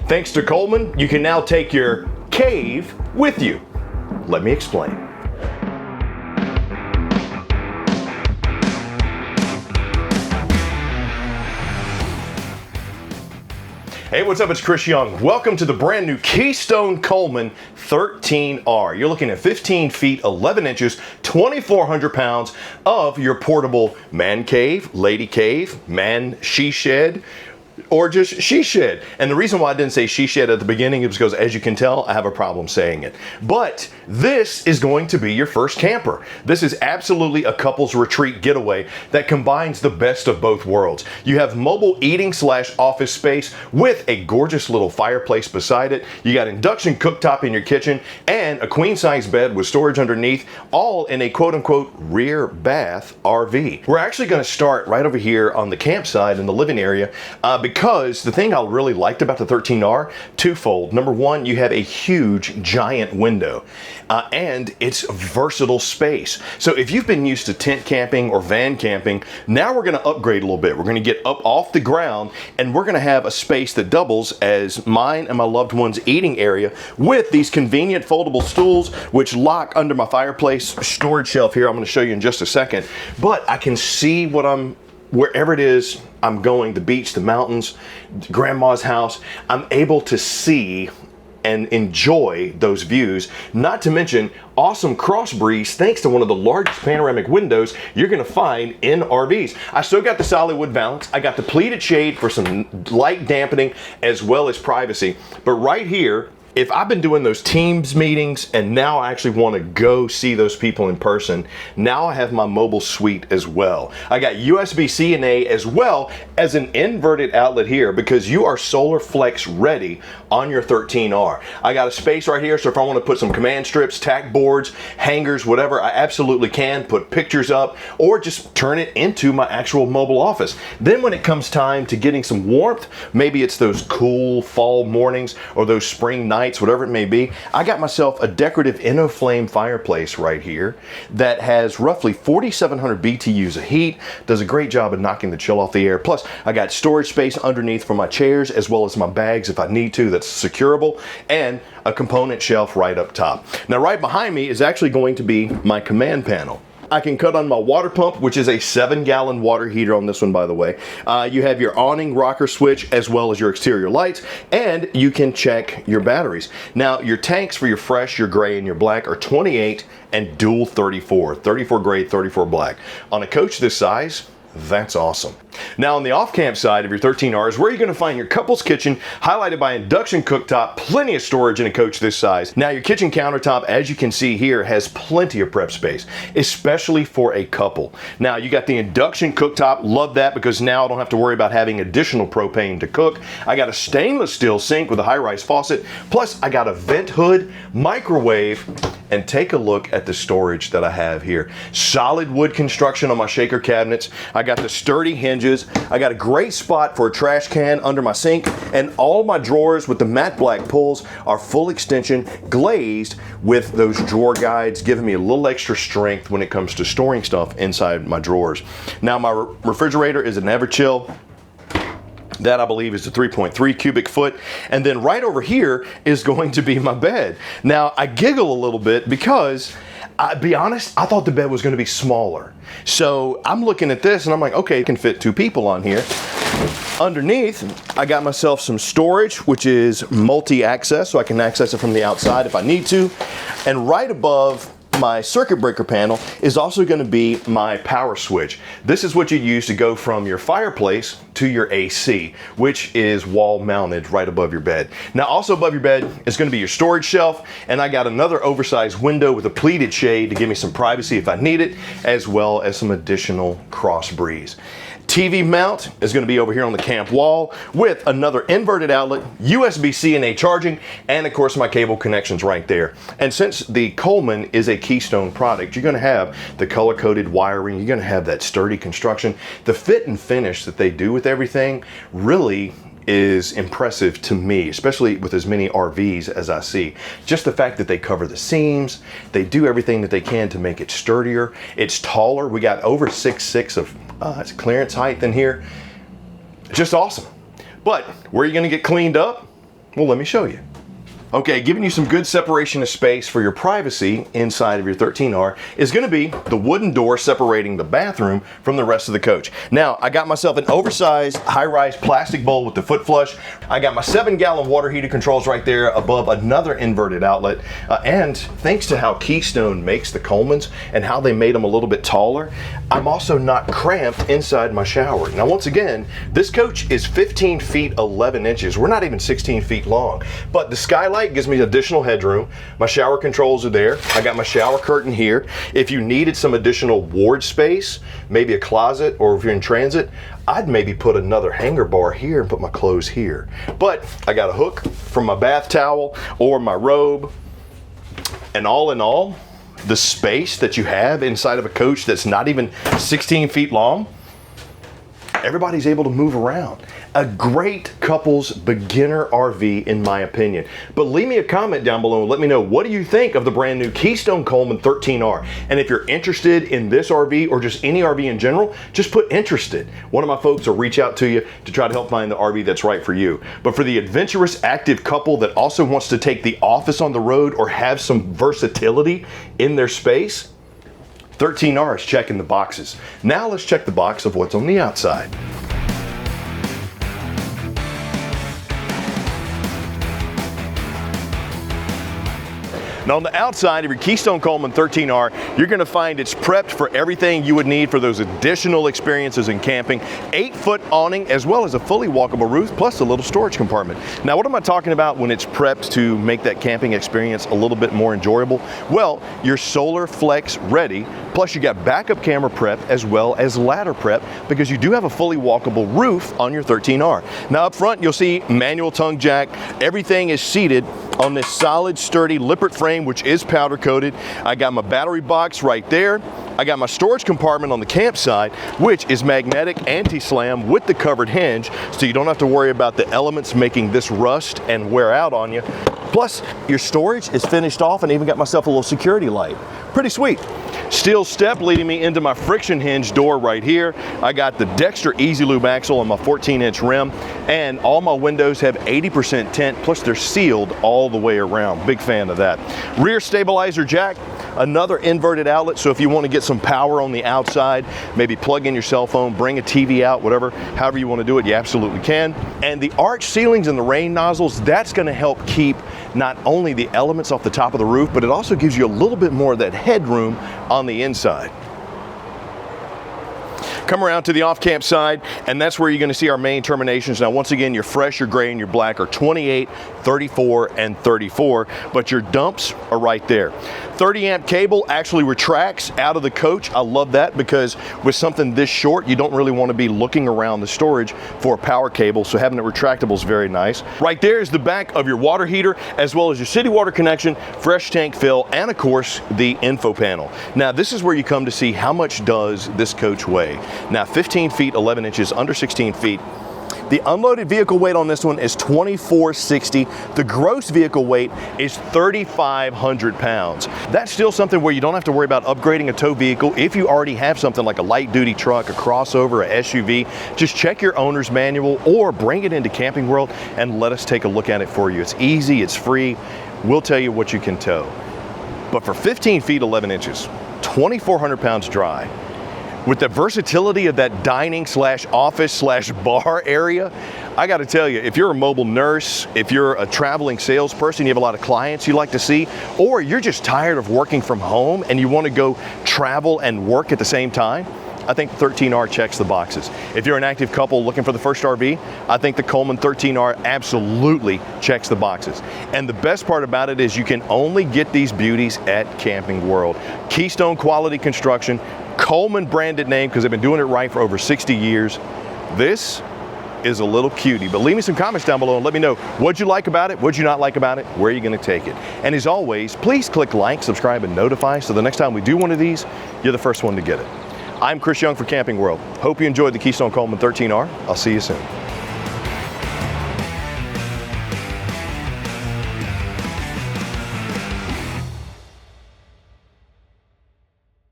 Thanks to Coleman, you can now take your cave with you. Let me explain. Hey, what's up? It's Chris Young. Welcome to the brand new Keystone Coleman 13R. You're looking at 15 feet, 11 inches, 2,400 pounds of your portable man cave, lady cave, man she shed, or just she shed. And the reason why I didn't say she shed at the beginning is because, as you can tell, I have a problem saying it. But this is going to be your first camper. This is absolutely a couple's retreat getaway that combines the best of both worlds. You have mobile eating / office space with a gorgeous little fireplace beside it. You got induction cooktop in your kitchen and a queen size bed with storage underneath, all in a quote unquote rear bath RV. We're actually going to start right over here on the campsite in the living area because the thing I really liked about the 13R, twofold. Number one, you have a huge giant window and it's versatile space. So if you've been used to tent camping or van camping, now we're going to upgrade a little bit. We're going to get up off the ground and we're going to have a space that doubles as mine and my loved one's eating area with these convenient foldable stools which lock under my fireplace storage shelf here. I'm going to show you in just a second, but I can see wherever it is I'm going, the beach, the mountains, grandma's house, I'm able to see and enjoy those views, not to mention awesome cross breeze thanks to one of the largest panoramic windows you're gonna find in RVs. I still got the solid wood valance, I got the pleated shade for some light dampening as well as privacy, but right here, if I've been doing those Teams meetings and now I actually want to go see those people in person, now I have my mobile suite as well. I got USB-C and A as well as an inverted outlet here because you are solar flex ready on your 13R. I got a space right here, so if I want to put some command strips, tack boards, hangers, whatever, I absolutely can put pictures up or just turn it into my actual mobile office. Then when it comes time to getting some warmth, maybe it's those cool fall mornings or those spring nights, whatever it may be, I got myself a decorative InnoFlame fireplace right here that has roughly 4,700 BTUs of heat, does a great job of knocking the chill off the air. Plus, I got storage space underneath for my chairs as well as my bags if I need to, that's securable, and a component shelf right up top. Now, right behind me is actually going to be my command panel. I can cut on my water pump, which is a 7-gallon water heater on this one, by the way. You have your awning rocker switch as well as your exterior lights, and you can check your batteries. Now, your tanks for your fresh, your gray, and your black are 28 and dual 34 gray, 34 black. On a coach this size, that's awesome. Now on the off-camp side of your 13R is where you're going to find your couple's kitchen, highlighted by induction cooktop, plenty of storage in a coach this size. Now your kitchen countertop, as you can see here, has plenty of prep space, especially for a couple. Now you got the induction cooktop, love that because now I don't have to worry about having additional propane to cook. I got a stainless steel sink with a high-rise faucet, plus I got a vent hood, microwave, and take a look at the storage that I have here. Solid wood construction on my shaker cabinets. I got the sturdy hinges. I got a great spot for a trash can under my sink, and all my drawers with the matte black pulls are full extension glazed with those drawer guides, giving me a little extra strength when it comes to storing stuff inside my drawers. Now my refrigerator is an Everchill. That I believe is a 3.3 cubic foot. And then right over here is going to be my bed. Now I giggle a little bit because, I'll be honest, I thought the bed was going to be smaller. So I'm looking at this and I'm like, okay, it can fit 2 people on here. Underneath, I got myself some storage, which is multi-access, so I can access it from the outside if I need to. And right above my circuit breaker panel is also going to be my power switch. This is what you use to go from your fireplace to your AC, which is wall mounted right above your bed. Now also above your bed is going to be your storage shelf, and I got another oversized window with a pleated shade to give me some privacy if I need it, as well as some additional cross breeze. TV mount is going to be over here on the camp wall with another inverted outlet, USB-C and A charging, and of course my cable connections right there. And since the Coleman is a Keystone product, you're going to have the color-coded wiring, you're going to have that sturdy construction. The fit and finish that they do with everything really is impressive to me, especially with as many RVs as I see. Just the fact that they cover the seams, they do everything that they can to make it sturdier. It's taller. We got over 6'6" of clearance height in here. Just awesome. But where are you going to get cleaned up? Well, let me show you. Okay, giving you some good separation of space for your privacy inside of your 13R is going to be the wooden door separating the bathroom from the rest of the coach. Now, I got myself an oversized high-rise plastic bowl with the foot flush. I got my 7-gallon water heater controls right there above another inverted outlet. And thanks to how Keystone makes the Colemans and how they made them a little bit taller, I'm also not cramped inside my shower. Now, once again, this coach is 15 feet 11 inches. We're not even 16 feet long, but the skylight gives me additional headroom. My shower controls are there. I got my shower curtain here. If you needed some additional ward space, maybe a closet, or if you're in transit, I'd maybe put another hanger bar here and put my clothes here. But I got a hook from my bath towel or my robe. And all in all, the space that you have inside of a coach that's not even 16 feet long, everybody's able to move around. A great couples beginner RV in my opinion. But leave me a comment down below and let me know, what do you think of the brand new Keystone Coleman 13R? And if you're interested in this RV or just any RV in general, just put interested. One of my folks will reach out to you to try to help find the RV that's right for you. But for the adventurous active couple that also wants to take the office on the road or have some versatility in their space, 13R is checking the boxes. Now let's check the box of what's on the outside. Now on the outside of your Keystone Coleman 13R, you're going to find it's prepped for everything you would need for those additional experiences in camping. 8-foot awning as well as a fully walkable roof plus a little storage compartment. Now what am I talking about when it's prepped to make that camping experience a little bit more enjoyable? Well, you're solar flex ready, plus you got backup camera prep as well as ladder prep because you do have a fully walkable roof on your 13R. Now up front you'll see manual tongue jack. Everything is seated on this solid, sturdy Lippert frame, which is powder coated. I got my battery box right there. I got my storage compartment on the campsite, which is magnetic anti-slam with the covered hinge, so you don't have to worry about the elements making this rust and wear out on you. Plus, your storage is finished off and even got myself a little security light. Pretty sweet. Steel step leading me into my friction hinge door right here. I got the Dexter Easy Lube axle on my 14-inch rim, and all my windows have 80% tint, plus they're sealed all the way around. Big fan of that. Rear stabilizer jack, another inverted outlet, so if you want to get some power on the outside, maybe plug in your cell phone, bring a TV out, whatever, however you want to do it, you absolutely can. And the arch ceilings and the rain nozzles, that's going to help keep not only the elements off the top of the roof, but it also gives you a little bit more of that headroom on the inside. Come around to the off-camp side, and that's where you're going to see our main terminations. Now, once again, your fresh, your gray, and your black are 28, 34, and 34, but your dumps are right there. 30 amp cable actually retracts out of the coach. I love that because with something this short, you don't really want to be looking around the storage for a power cable, so having it retractable is very nice. Right there is the back of your water heater, as well as your city water connection, fresh tank fill, and of course, the info panel. Now, this is where you come to see how much does this coach weigh. Now 15 feet 11 inches, under 16 feet. The unloaded vehicle weight on this one is 2460. The gross vehicle weight is 3,500 pounds. That's still something where you don't have to worry about upgrading a tow vehicle. If you already have something like a light duty truck, a crossover, a SUV, just check your owner's manual or bring it into Camping World and let us take a look at it for you. It's easy, it's free. We'll tell you what you can tow. But for 15 feet 11 inches, 2,400 pounds dry, with the versatility of that dining slash office slash bar area, I gotta tell you, if you're a mobile nurse, if you're a traveling salesperson, you have a lot of clients you like to see, or you're just tired of working from home and you wanna go travel and work at the same time, I think the 13R checks the boxes. If you're an active couple looking for the first RV, I think the Coleman 13R absolutely checks the boxes. And the best part about it is you can only get these beauties at Camping World. Keystone quality construction, Coleman branded name because they've been doing it right for over 60 years. This is a little cutie, but leave me some comments down below and let me know what'd you like about it, what'd you not like about it, where are you gonna take it. And as always, please click like, subscribe, and notify so the next time we do one of these, you're the first one to get it. I'm Chris Young for Camping World. Hope you enjoyed the Keystone Coleman 13R. I'll see you soon.